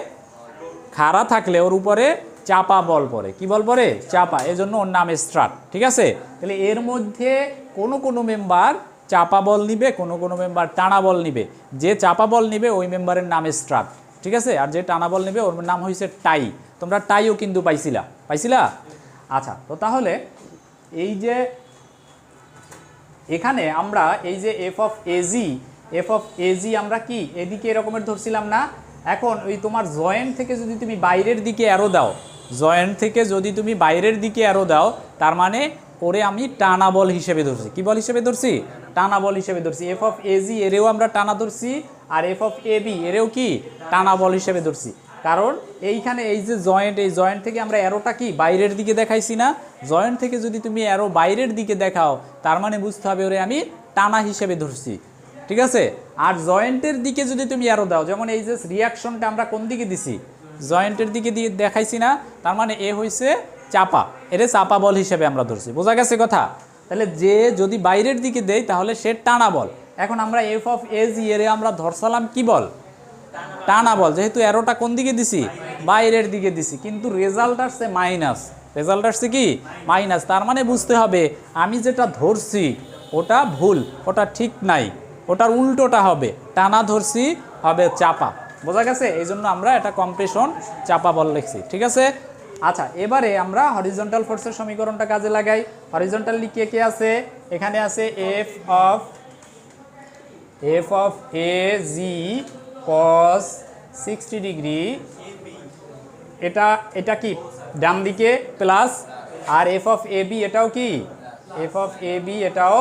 খাড়া থাকলে ওর উপরে চাপা বল পড়ে। কি বল পড়ে? চাপা, এজন্য ওর নাম স্ট্রাট। ঠিক আছে, তাহলে এর মধ্যে কোনো মেম্বার চাপা বল নিবে, কোনো মেম্বার টানা বল নিবে। যে চাপা বল নিবে ওই মেম্বারের নাম স্ট্রাট, ঠিক আছে, আর যে টানা বল নিবে ওর নাম হয়েছে টাই। তোমরা টাইও কিন্তু পাইছিলা। আচ্ছা, তো তাহলে এই যে এখানে আমরা এই যে এফ অফ এজি আমরা কি এদিকে এরকমের ধরছিলাম না? এখন ওই তোমার জয়েন্ট থেকে যদি তুমি বাইরের দিকে অ্যারো দাও, তার মানে ওরে আমি টানা বল হিসেবে ধরছি। কি বল হিসেবে ধরছি? টানা বল হিসেবে ধরছি। এফ অফ এজি এরেও আমরা টানা ধরছি, আর এফ অফ এবি এরেও কি টানা বল হিসেবে ধরছি। কারণ এইখানে এই যে এই জয়েন্ট থেকে আমরা অ্যারোটা কি বাইরের দিকে দেখাইছি না? জয়েন্ট থেকে যদি তুমি অ্যারো বাইরের দিকে দেখাও, তার মানে বুঝতে হবে ওরে আমি টানা হিসেবে ধরছি। ঠিক আছে, আর জয়েন্টের দিকে যদি তুমি অ্যারো দাও, যেমন এই যে রিয়াকশনটা আমরা কোন দিকে দিছি? জয়েন্টের দিকে দিয়ে দেখাইছি না, তার মানে এ হয়েছে চাপা, এর চাপা বল হিসেবে আমরা ধরছি। বোঝা গেছে কথা? তাহলে যে যদি বাইরের দিকে দেয় তাহলে সে টানা বল। এখন আমরা এফ অফ এজি এর আমরা ধরসালাম কি বল? টানা বল, যেহেতু অ্যারোটা কোন দিকে দিছি? বাইরের দিকে দিছি, কিন্তু রেজাল্ট আসছে মাইনাস। রেজাল্ট আসছে কি মাইনাস। তার মানে বুঝতে হবে আমি যেটা ধরছি ওটা ভুল, ওটা ঠিক নাই, ওটার উল্টোটা হবে, টানা ধরছি হবে চাপা। বোঝা গেছে? এই জন্য আমরা এটা কম্প্রেশন চাপা বল লিখছি। ঠিক আছে? আচ্ছা, এবারে আমরা হরিজন্টাল ফোর্সের সমীকরণটা কাজে লাগাই। হরিজন্টালি কে কে আছে? এখানে আছে F of A G cos 60 degree, এটা কি ডান দিকে প্লাস, আর এফ অফ এ বি এটাও কি এফ অফ এ বি এটাও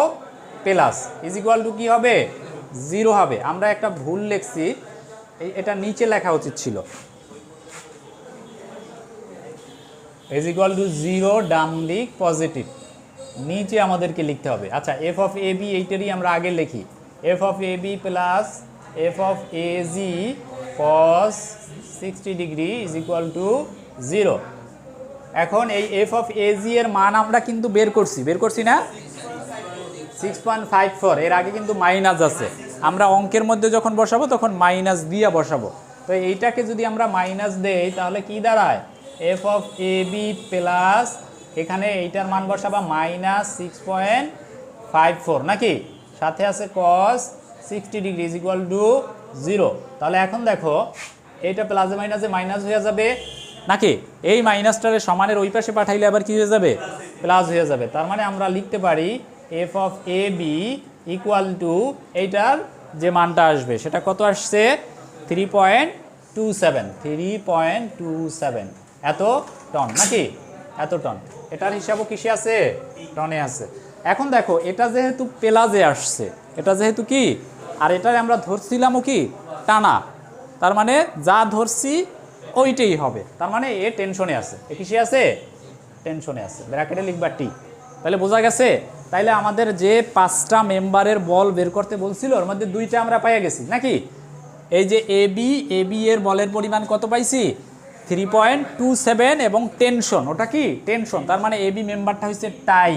প্লাস, ইজ ইকুয়াল টু কি হবে 0 হবে। আমরা একটা ভুল লিখছি, এটা নিচে লেখা উচিত ছিল, ইজ ইকুয়াল টু 0 ডান দিক পজিটিভ, নিচে আমাদেরকে লিখতে হবে। আচ্ছা, এফ অফ এ বি এইটারই আমরা আগে লিখি, F of A B plus F of A G cos 60 degree is equal to 0। এখন এই এফ অফ এ জি এর মান আমরা কিন্তু বের করছি না 6.54, এর আগে কিন্তু মাইনাস আছে, আমরা অঙ্কের মধ্যে যখন বসাবো তখন মাইনাস দিয়ে বসাবো। তো এইটাকে যদি আমরা মাইনাস দেই তাহলে কি দাঁড়ায় F of A B plus, এখানে এইটার মান বসাবা মাইনাস 6.54 নাকি, সাথে আছে cos 60 degree is equal to 0। তাহলে এখন দেখো এইটা প্লাসে মাইনাসে মাইনাস হয়ে যাবে নাকি, এই মাইনাসটারে সমানের ওই পাশে পাঠাইলে আবার কি হয়ে যাবে প্লাস হয়ে যাবে। তার মানে আমরা লিখতে পারি F of A B equal to এইটার যে মানটা আসবে সেটা কত আসছে 3.27 এত টন নাকি, এত টন। এটার হিসাবও কিসে আছে টনে আছে। এখন দেখো এটা যেহেতু প্লাসে আসছে, এটা যেহেতু কি, আর এটারে আমরা ধরছিলামও কি টানা, তার মানে যা ধরছি ওইটাই হবে, তার মানে এ টেনশনে আছে, এ কিসে আছে টেনশনে আছে, ব্র্যাকেটে লিখবা টি। তাহলে বোঝা গেছে? তাইলে আমাদের যে 5টা মেম্বারের বল বের করতে বলছিল ওর মধ্যে 2টা আমরা পেয়ে গেছি নাকি। এই যে এ বি এর বলের পরিমাণ কত পাইছি 3.27 এবং টেনশন, ওটা কি টেনশন, তার মানে এ বি মেম্বারটা হচ্ছে টাই,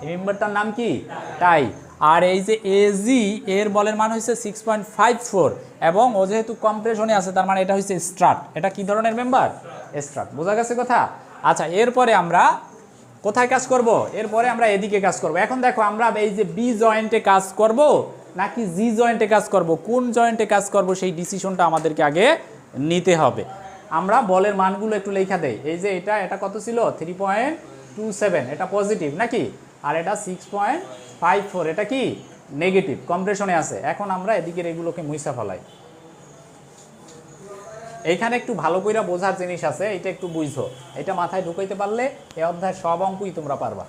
এই মেম্বারটার নাম কি টাই। আর এই যে এজি এর বলের মান হচ্ছে 6.54 এবং ও যেহেতু কম্প্রেশনে আছে তার মানে এটা হচ্ছে স্ট্রাট। এটা কি ধরনের মেম্বার স্ট্রাট। বোঝা গেছে কথা? আচ্ছা, এরপরে আমরা কোথায় কাজ করব? এরপরে আমরা এদিকে কাজ করব। এখন দেখো আমরা এই যে বি জয়েন্টে কাজ করব নাকি জি জয়েন্টে কাজ করব, কোন জয়েন্টে কাজ করব সেই ডিসিশনটা আমাদেরকে আগে নিতে হবে। আমরা বলের মানগুলো একটু লেখা দেই। এই যে এটা কত ছিল 3.27, এটা পজিটিভ নাকি, আর এটা 6.54, এটা কি নেগেটিভ, কম্প্রেশনে আছে। এখন আমরা এদিকের এগুলোকে মুইসা ফেলাই। এইখানে একটু ভালো করে বোঝার জিনিস আছে, এটা একটু বুঝো, এটা মাথায় ঢুকাইতে পারলে এই অধ্যায় সব অঙ্কই তোমরা পারবা।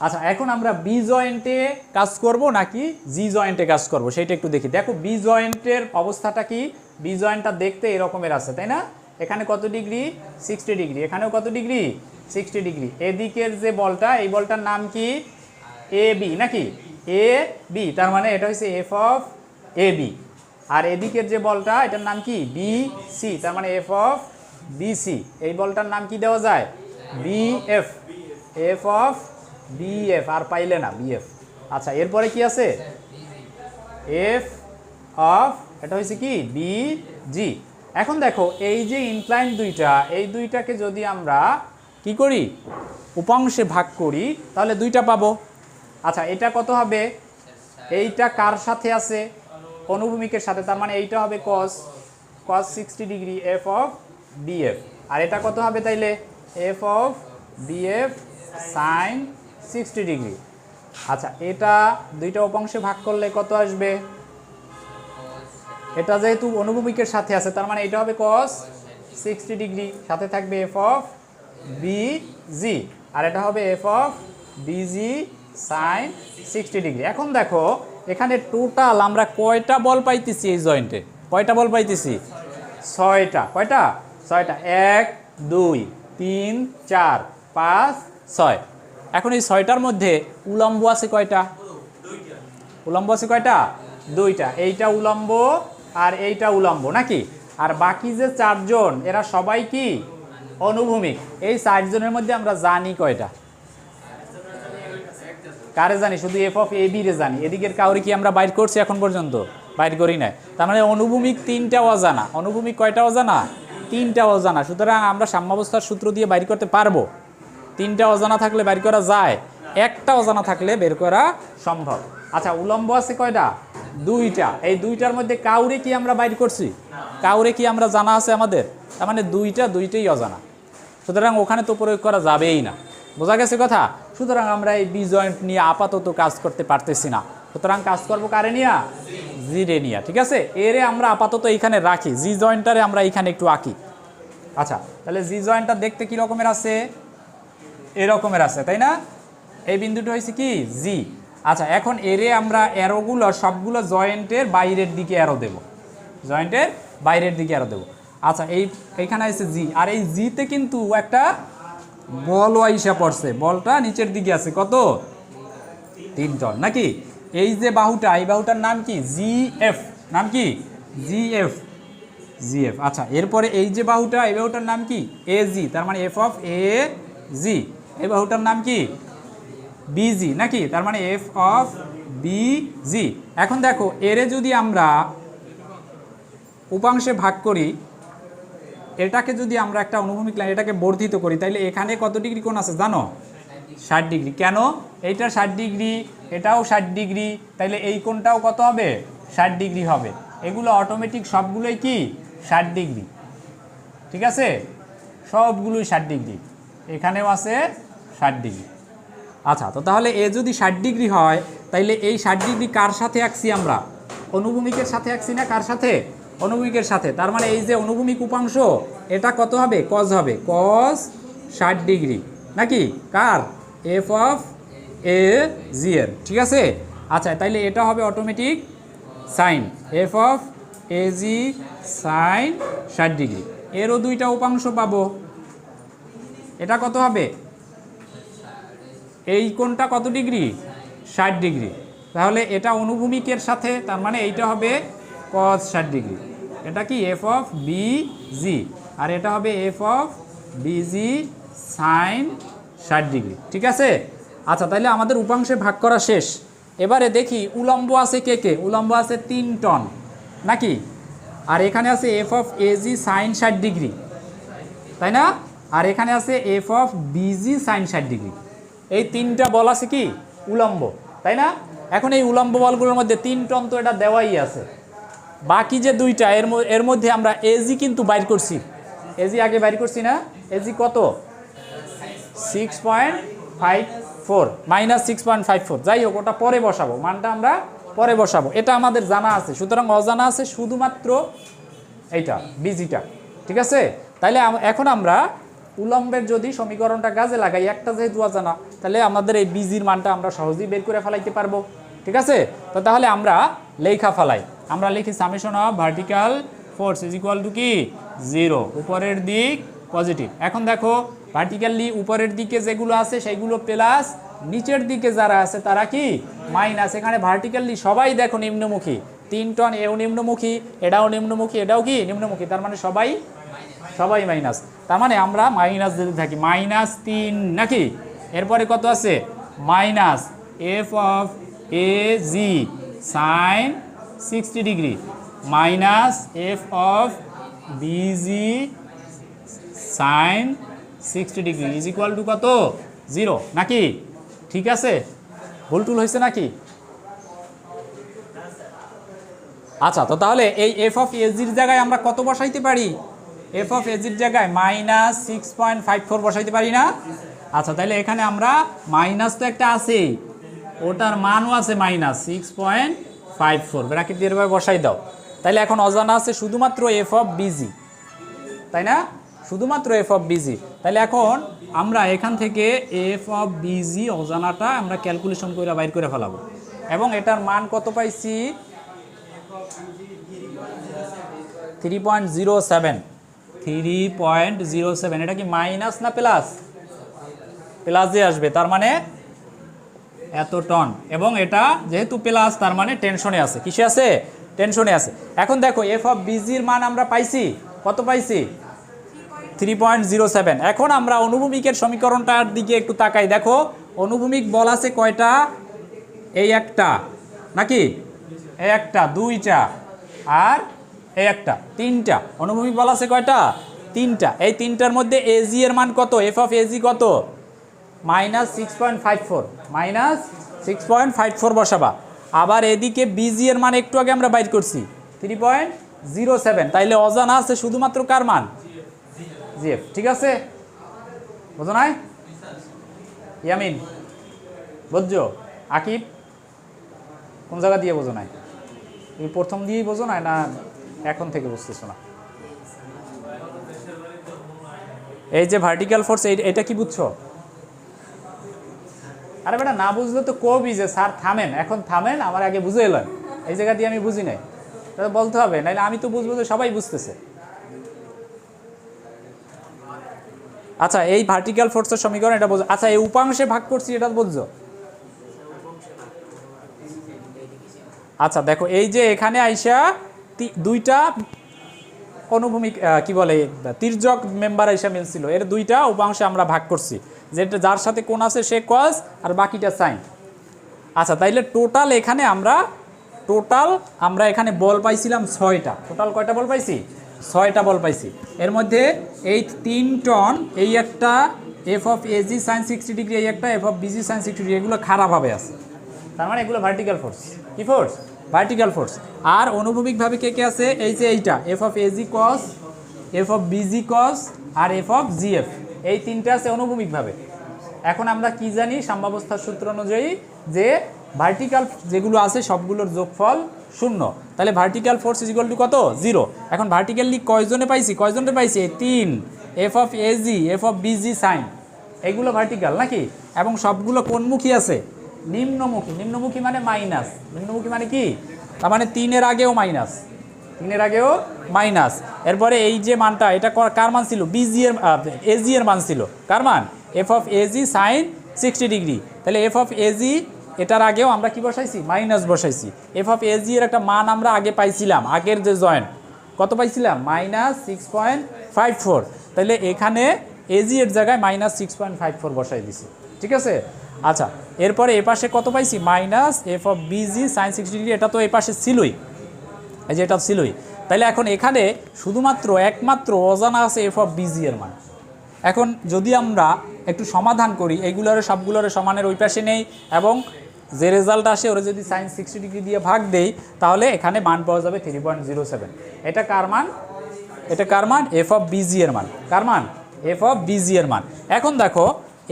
আচ্ছা, এখন আমরা বি জয়েন্টে কাজ করব নাকি জি জয়েন্টে কাজ করব সেটা একটু দেখি। দেখো বি জয়েন্টের অবস্থাটা কি, বি জয়েন্টটা দেখতে এরকমের আছে তাই না, এখানে কত ডিগ্রি 60 ডিগ্রি, এখানেও কত ডিগ্রি 60 ডিগ্রি। এদিকের যে বলটা, এই বলটার নাম কি এ বি নাকি, এ বি, তার মানে এটা হচ্ছে এফ অফ এ বি। আর এদিকের যে বলটা এটার নাম কি বি সি, তার মানে এফ অফ বি সি। এই বলটার নাম কি দেওয়া যায় B F, F of B F, আর পাইলে না বি এফ। আচ্ছা, এরপরে কি আছে এফ অফ, এটা হচ্ছে কি বি জি। এখন দেখো এই যে ইনক্লাইন দুইটা, এই দুইটাকে যদি আমরা কি করি উপাংশে ভাগ করি তাহলে 2টা পাবো। আচ্ছা, এটা কত হবে, এইটা কার সাথে আছে অনুভূমিকের সাথে, তার মানে এইটা হবে cos 60 degree F of BF, আর এটা কত হবে তাইলে F of BF sine 60 degree. আচ্ছা, এটা 2টা উপাংশে ভাগ করলে কত আসবে, এটা যেহেতু অনুভূমিকের সাথে আছে তার মানে এটা হবে cos 60 ডিগ্রি, সাথে থাকবে এফ অফ বি জি, আর এটা হবে F of BG sine 60 degree. এখন দেখো এখানে টোটাল আমরা কয়টা বল পাইতেছি, এই জয়েন্টে কয়টা বল পাইতেছি 6টা, কয়টা 6টা, 1 2 3 4 5 6। এখন এই 6টার মধ্যে উলম্ব আছে কয়টা, উলম্ব আছে কয়টা 2টা, এইটা উলম্ব আর এইটা উলম্ব নাকি, আর বাকি যে 4জন এরা সবাই কি অনুভূমিক। এই 4 জনের মধ্যে আমরা জানি কয়টা, কারে জানি শুধু এফ অফ এ বি রে জানি, এদিকের কাউরে কি আমরা বাইর করছি এখন পর্যন্ত, বাইর করি না। তার মানে অনুভূমিক 3টা অজানা, অনুভূমিক কয়টা অজানা তিনটা অজানা, সুতরাং আমরা সাম্যাবস্থার সূত্র দিয়ে বাইর করতে পারবো। তিনটা অজানা থাকলে বাইর করা যায়, একটা অজানা থাকলে বের করা সম্ভব। আচ্ছা, উলম্ব আছে কয়টা? দুইটা। এই দুইটার মধ্যে কাউরে কি আমরা বাইর করছি? কাউরে কি আমরা জানা আছে আমাদের? তার মানে দুইটাই অজানা, সুতরাং ওখানে তো প্রয়োগ করা যাবেই না। বোঝা গেছে কথা? সুতরাং আমরা এই বি জয়েন্ট নিয়ে আপাতত কাজ করতে পারতেছি না, সুতরাং কাজ করবো কারে নিয়া? জি রে নিয়া। ঠিক আছে, এরে আমরা আপাতত এইখানে রাখি, জি জয়েন্টটারে আমরা এইখানে একটু আঁকি। আচ্ছা, তাহলে জি জয়েন্টটা দেখতে কি রকমের আছে? এরকমের আছে, তাই না? এই বিন্দুটা হয়েছে কি? জি। আচ্ছা, এখন এরে আমরা অ্যারোগুলো সবগুলো জয়েন্টের বাইরের দিকে অ্যারো দেব, জয়েন্টের বাইরের দিকে অ্যারো দেব। আচ্ছা, এইখানে আছে জি, আর এই জিতে কিন্তু একটা বল আইসা পড়ছে, বলটা নিচের দিকে আছে কত? 3 টন নাকি? এই যে বাহুটা, এই বাহুটার নাম কি? জিএফ। নাম কি? জিএফ। জিএফ। আচ্ছা, এরপরে এই যে বাহুটা, এই বাহুটার নাম কি? এজি, তার মানে এফ অফ এ জি। এই বাহুটার নাম কি? বিজি নাকি? তার মানে এফ অফ বিজি। এখন দেখো, এরে যদি আমরা উপাংশে ভাগ করি, এটাকে যদি আমরা একটা অনুভূমিক লাইন, এটাকে বর্ধিত করি, তাইলে এখানে কত ডিগ্রি কোণ আছে জানো? 60 ডিগ্রি। কেন? এইটা 60 ডিগ্রি, এটাও 60 ডিগ্রি, তাইলে এই কোণটাও কত হবে? 60 ডিগ্রি হবে। এগুলো অটোমেটিক সবগুলোই কি? 60 ডিগ্রি। ঠিক আছে, সবগুলোই 60 ডিগ্রি, এখানেও আছে 60 ডিগ্রি। আচ্ছা, তো তাহলে এ যদি 60 ডিগ্রি হয়, তাইলে এই 60 ডিগ্রি কার সাথে আঁকছি আমরা? অনুভূমিকের সাথে আঁকছি না? কার সাথে? অনুভূমিকের সাথে। তার মানে এই যে অনুভূমিক উপাংশ, এটা কত হবে? কজ হবে, কজ 60 ডিগ্রি নাকি? কার? এফ অফ এ জি এর। ঠিক আছে। আচ্ছা, তাইলে এটা হবে automatic sine, F of A G sine 60 degree. এরও দুইটা উপাংশ পাবো, এটা কত হবে? এই কোণটা কত ডিগ্রি? 60 ডিগ্রি। তাহলে এটা অনুভূমিকের সাথে, তার মানে এইটা হবে cos 60 ডিগ্রি। এটা কি? এফ অফ বি জি, আর এটা হবে F of BG sine 60 degree. ঠিক আছে। আচ্ছা, তাহলে আমাদের উপাংশে ভাগ করা শেষ। এবারে দেখি উলম্ব আছে কে কে? উলম্ব আছে 3 টন নাকি? আর এখানে আছে F of AG sine 60 degree, তাই না? আর এখানে আছে F of BG sine 60 degree. এই তিনটা বল আছে কি? উলম্ব, তাই না? এখন এই উলম্ব বলগুলোর মধ্যে 3 টন তো এটা দেওয়াই আছে, বাকি যে দুইটা এর মধ্যে আমরা এজি কিন্তু বাইর করছি। এজি আগে বাইর করছি না? এজি কত? 6.54 মাইনাস 6.54। যাই হোক, ওটা পরে বসাবো, মানটা আমরা পরে বসাবো, এটা আমাদের জানা আছে। সুতরাং অজানা আছে শুধুমাত্র এইটা, বিজিটা। ঠিক আছে। তাইলে এখন আমরা উলম্বের যদি সমীকরণটা কাজে লাগাই, একটা যেহেতু অজানা, তাহলে আমাদের এই বিজির মানটা আমরা সহজেই বের করে ফেলাইতে পারবো। ঠিক আছে। তো তাহলে আমরা লেখা ফেলাই, আমরা লিখি summation of vertical force is equal to কি? 0, উপরের দিক পজিটিভ। এখন দেখো, ভার্টিক্যালি উপরের দিকে যেগুলো আছে সেগুলো প্লাস, নিচের দিকে যারা আছে তারা কি? মাইনাস। এখানে ভার্টিক্যালি সবাই দেখো নিম্নমুখী, 3 টন এও নিম্নমুখী, এটাও নিম্নমুখী, এটাও কি? নিম্নমুখী। তার মানে সবাই মাইনাস। তার মানে আমরা মাইনাস দিতে থাকি, -3 নাকি? এরপরে কত আছে? Minus F of A G sine 60 degree minus F of BG sine 60 degree is equal to কত? 0 নাকি? ঠিক আছে, ভুল টুল হয়েছে নাকি? আচ্ছা, তো তাহলে এই এফ অফ এজির জায়গায় আমরা কত বসাইতে পারি? এফ অফ এজির জায়গায় -6.54 বসাইতে পারি না? আচ্ছা, তাহলে এখানে আমরা মাইনাস তো একটা আছেই, ওটার মানও আছে -6.54, ব্র্যাকেট দিয়ে এভাবে বসাই দাও। তাহলে এখন অজানা আছে শুধুমাত্র এফ অফ বিজি, তাই না? শুধুমাত্র এফ অফ বিজি। তাহলে এখন আমরা এখান থেকে এফ অফ বিজি অজানাটা আমরা ক্যালকুলেশন করে বাইর করে ফেলাবো, এবং এটার মান কত পাইছি? 3.07। 3.07। এটা কি মাইনাস না প্লাস? প্লাস দিয়ে আসবে, তার মানে এত টন। এবং এটা যেহেতু প্লাস, তার মানে টেনশনে আছে। কিসে আছে? টেনশনে আছে। এখন দেখো, এফ অফ বিজির মান আমরা পাইছি কত? পাইছি 3.07। এখন আমরা অনুভূমিকের সমীকরণটার দিকে একটু তাকাই। দেখো, অনুভূমিক বল আছে কয়টা? এই একটা নাকি? এই একটা, দুইটা, আর এই একটা, তিনটা। অনুভূমিক বল আছে কয়টা? তিনটা, এই তিনটার মধ্যে এজি এর মান কত, এফ অফ এজি কত, -6.54, -6.54 বসাবা। আবার এদিকে বিজি এর মান একটু আগে আমরা বাইর করছি 3.07, তাইলে অজানা আছে শুধুমাত্র কার মান, জিএফ। ঠিক আছে, বুঝো নাই? ইয়ামিন বুঝছো? আকিব কোন জায়গা দিয়ে বোঝো নাই? তুমি প্রথম দিয়েই বোঝো নাই না এখন থেকে বুঝতেছো না? এই যে ভার্টিক্যাল ফোর্স, এটা কি বুঝছো? আরে বেটা না বুঝলে তো কবি যে স্যার থামেন, এখন থামেন, আমার আগে বুঝে এলেন, এই জায়গা দিয়ে আমি বুঝি নাই, এটা বলতে হবে, নাহলে আমি তো বুঝবো যে সবাই বুঝতেছে। আচ্ছা, এই ভার্টিক্যাল ফোর্সের সমীকরণ এটা বুঝো। আচ্ছা, এই উপাংশে ভাগ করছি এটা বুঝছো? আচ্ছা দেখো, এই যে এখানে আইসা দুইটা অনুভূমিক কি বলে তির্যক মেম্বার আইসা মিলছিল, এর দুইটা উপাংশে আমরা ভাগ করছি, যেটা যার সাথে কোণ আছে সে কস আর বাকিটা সাইন। আচ্ছা, তাইলে টোটাল এখানে বল পাইছিলাম 6টা। টোটাল কয়টা বল পাইছি? 6টা বল পাইছি। এর মধ্যে এই 3 টন, এই একটা F of AG sine 60 degree, এই একটা F of BG sine 60 degree, এগুলো খারাপভাবে আছে, তার মানে এগুলো ভার্টিক্যাল ফোর্স। কি ফোর্স? Vertical force. আর অনুভূমিকভাবে কে কে আছে? এই যে এইটা F of AG cos, F of BG cos আর এফ অফ জিএফ, এই তিনটা আছে অনুভূমিকভাবে। এখন আমরা কি জানি সাম্যাবস্থার সূত্র অনুযায়ী যে ভার্টিক্যাল যেগুলো আছে সবগুলোর যোগফল 0, তাহলে vertical force is equal to কত? 0। এখন ভার্টিক্যালি কয়জনে পাইছি? 3 F of AG, F of BG sine, এগুলো ভার্টিক্যাল নাকি? এবং সবগুলো কোনমুখী আছে? নিম্নমুখী। নিম্নমুখী মানে মাইনাস, নিম্নমুখী মানে কি? তার মানে 3-এর আগেও মাইনাস, 3-এর আগেও মাইনাস। এরপরে এই যে মানটা, এটা কার মান ছিল? বিজি এর, এজি এর মান ছিল। কার মান? F of AG sine 60 degree. তাহলে এফ অফ এজি, এটার আগেও আমরা কি বসাইছি? মাইনাস বসাইছি। এফ অফ এজি এর একটা মান আমরা আগে পাইছিলাম, আগের যে জয়েন্ট কত পাইছিলাম? -6.54। তাহলে এখানে এজি এর জায়গায় -6.54 বসাই দিছি। ঠিক আছে? আচ্ছা, এরপরে এ পাশে কত পাইছি? Minus F of BG sine 60 degree, এটা তো এ পাশে ছিলই, এই যে এটা ছিলই। তাহলে এখন এখানে শুধুমাত্র একমাত্র অজানা আছে এফ অফ বিজি এর মান। এখন যদি আমরা একটু সমাধান করি, এইগুলোর সবগুলোর সমানের ওই পাশে নেই এবং যে রেজাল্ট আসে ওরা যদি সাইন 60 ডিগ্রি দিয়ে ভাগ দেই, তাহলে এখানে মান পাওয়া যাবে 3.07। এটা কার মান? এটা কার মান? এফ অফ বিজি এর মান। কার মান? এফ অফ বিজি এর মান। এখন দেখো,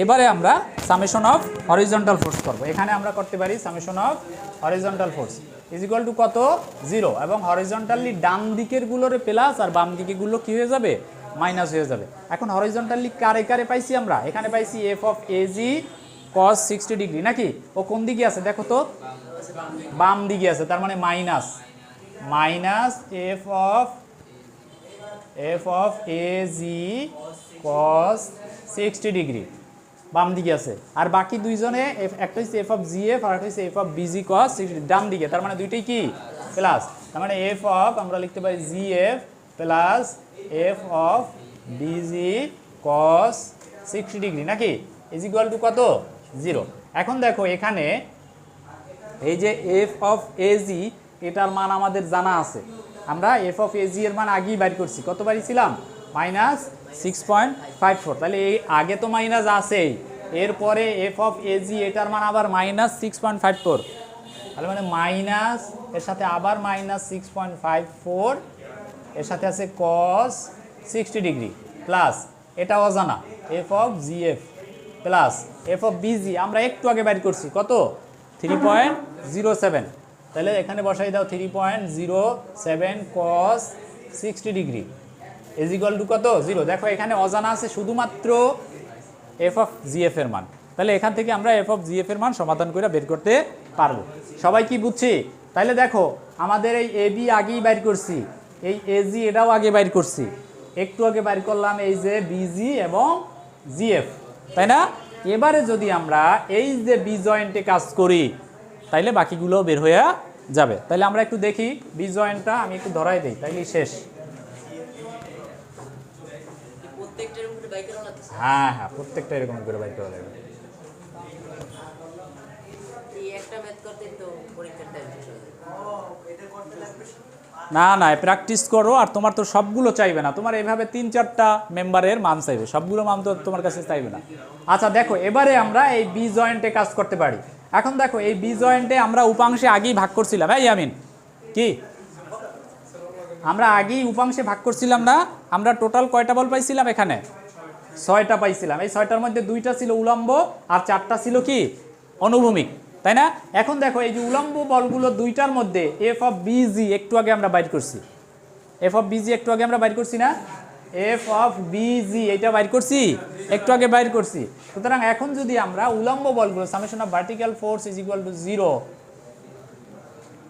এবারে আমরা সামেশন অফ হরিজন্টাল ফোর্স করব। এখানে আমরা করতে পারি summation of horizontal force is equal to কত? 0। এবং হরিজন্টালি ডান দিকের গুলোরে প্লাস আর বাম দিকে গুলো কি হয়ে যাবে? মাইনাস হয়ে যাবে। এখন হরিজন্টালি কারে কারে পাইছি আমরা? এখানে পাইছি F of AG cos 60 degree নাকি? ও কোন দিকে আছে দেখো তো? বাম দিকে আছে, তার মানে minus F of AG cos 60 degree বাম দিকে আছে। আর বাকি দুইজনে একটা হচ্ছে এফ অফ জিএফ আর একটা হচ্ছে F of BG cos 60 degree ডান দিকে, তার মানে দুইটাই কি? প্লাস। তার মানে এফ অফ আমরা লিখতে পারি GF plus F of BG cos 60 degree নাকি? ইজ ইকুয়াল টু কত? 0। এখন দেখো এখানে এই যে এফ অফ এজি, এটার মান আমাদের জানা আছে, আমরা এফ অফ এজি এর মান আগেই বাইর করছি। কত বাড়িয়েছিলাম? -6.54। তাহলে এই আগে তো মাইনাস আছেই, এরপরে এফ অফ এজি এটার মান আবার -6.54, তাহলে মানে মাইনাস এর সাথে আবার -6.54, এর সাথে আছে কস 60 ডিগ্রি প্লাস এটা অজানা F of GF plus F of busy আমরা একটু আগে বাইর করছি কত? 3.07। তাহলে এখানে বসাই দাও 3.07 cos 60 degree is equal to কত? 0। দেখো এখানে অজানা আছে শুধুমাত্র এফ অফ জিএফ এর মান। তাহলে এখান থেকে আমরা এফ অফ জিএফ এর মান সমাধান করে বের করতে পারবো। সবাই কি বুঝছি? তাহলে দেখো আমাদের এই এ বি আগেই বাইর করছি, এই এজি এটাও আগে বাইর করছি, একটু আগে বাইর করলাম এই যে বিজি এবং জিএফ, তাই না? এবারে যদি আমরা এই যে বি জয়েন্টে কাজ করি তাইলে বাকিগুলো বের হয়ে যাবে। তাইলে আমরা একটু দেখি বি জয়েন্টটা, আমি একটু ধরাই দিই তাইলে শেষ। হ্যাঁ হ্যাঁ, প্রত্যেকটা এরকম করে বাইর করা লাগবে। না না প্র্যাকটিস করো, আর তোমার তো সবগুলো চাইবে না, তোমার এইভাবে 3-4টা মেম্বারের মান চাইবে, সবগুলো মান তো তোমার কাছে চাইবে না। আচ্ছা দেখো এবারে আমরা এই বি জয়েন্টে কাজ করতে পারি। এখন দেখো এই বি জয়েন্টে আমরা উপাংশে আগেই ভাগ করছিলাম, এই আমিন কি আমরা আগেই উপাংশে ভাগ করছিলাম না? আমরা টোটাল কয়টা বল পাইছিলাম এখানে? 6টা পাইছিলাম। এই 6টার মধ্যে 2টা ছিল উলম্ব আর 4টা ছিল কি অনুভূমিক, তাই না? এখন দেখো এই যে উলম্ব বলগুলো 2টার মধ্যে এফ অফ বিজি একটু আগে আমরা বাইর করছি, এফ অফ বিজি একটু আগে আমরা বাইর করছি না? এফ অফ বিজি এটা বাইর করছি, একটু আগে বাইর করছি। সুতরাং এখন যদি আমরা উলম্ব বলগুলো summation of vertical force is equal to 0,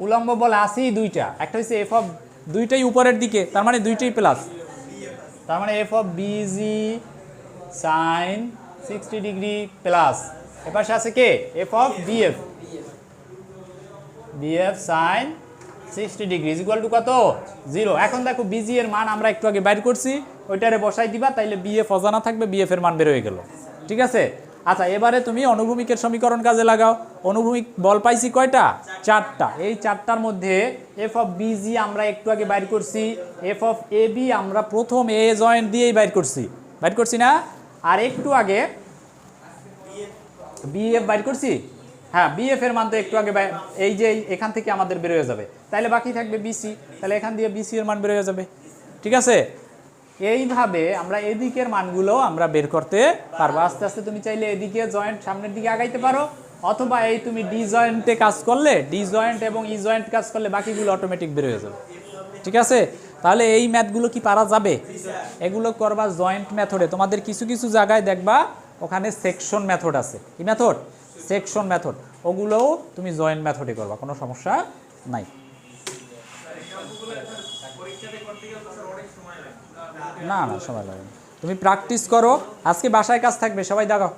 উলম্ব বল আসেই 2টা, একটা হচ্ছে এফ অফ 2টাই উপরের দিকে, তার মানে 2টাই প্লাস, তার মানে F of BG sine 60 degree plus এপাশে আছে কে? F of BF, BF sine 60 degree is equal to কত? 0। এখন দেখো বিজি এর মান আমরা একটু আগে বাইর করছি, ওইটারে বসাই দিবা, তাইলে বিএফ অজানা থাকবে, বিএফ এর মান বের হয়ে গেল। ঠিক আছে? আচ্ছা এবারে তুমি অনুভূমিকের সমীকরণ কাজে লাগাও। অনুভূমিক বল পাইছি কয়টা? 4টা। এই 4টার মধ্যে এফ অফ বিজি আমরা একটু আগে বাইর করছি, এফ অফ এ বি আমরা প্রথম এ জয়েন্ট দিয়েই বাইর করছি না? আর একটু আগে বিএফ বাইর করছি, হ্যাঁ বিএফ এর মান তো একটু আগে এই যে এখান থেকে আমাদের বের হয়ে যাবে, তাহলে বাকি থাকবে বিসি, তাহলে এখান দিয়ে বিসি এর মান বের হয়ে যাবে। ঠিক আছে? এইভাবে আমরা এদিকের মানগুলো আমরা বের করতে পারবো। আস্তে আস্তে তুমি চাইলে এদিকে জয়েন্ট সামনের দিকে আগাইতে পারো, অথবা এই তুমি ডি জয়েন্টে কাজ করলে, ডি জয়েন্ট এবং ই জয়েন্ট কাজ করলে বাকিগুলো অটোমেটিক বের হয়ে যাবে। ঠিক আছে? তাহলে এই ম্যাথগুলো কি পারা যাবে? এগুলো করবা জয়েন্ট মেথডে। তোমাদের কিছু কিছু জায়গায় দেখবা ওখানে সেকশন মেথড আছে। কি মেথড? Section method. ওগুলোও তুমি জয়েন্ট মেথডে করবা, কোনো সমস্যা নাই। না না সময় লাগে না, তুমি প্র্যাকটিস করো। আজকে বাসায় কাজ থাকবে, সবাই দেখাও।